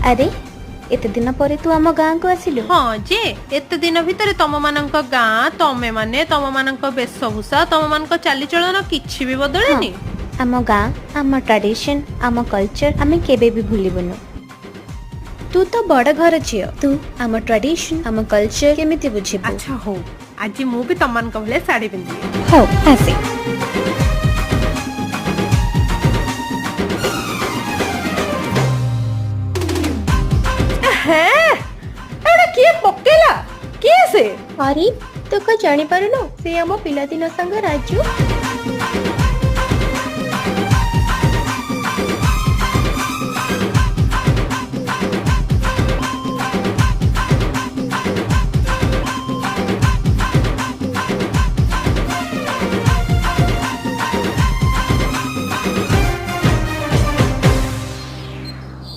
अरे एते दिन पर तू आम गाँ को आसिलु? हाँ जे एते दिन भितर तम मानक गाँ तमे माने तम मानक वेशभूषा तम मानक चालीचलन किछि भी बदलेनी। आम गाँ आम ट्रेडिशन आम कल्चर आमे केबे भी भूलिबुनु। तू तो बड़ घर झियो, तू आम ट्रेडिशन आम कल्चर केमिति बुझिबु? अच्छा हो आज मु भी तम मानक भले साड़ी पिंदी। हो आसे किए पकेला किए से? अरे तो का जानी पारुनो से आम पिला दिन संग राजू।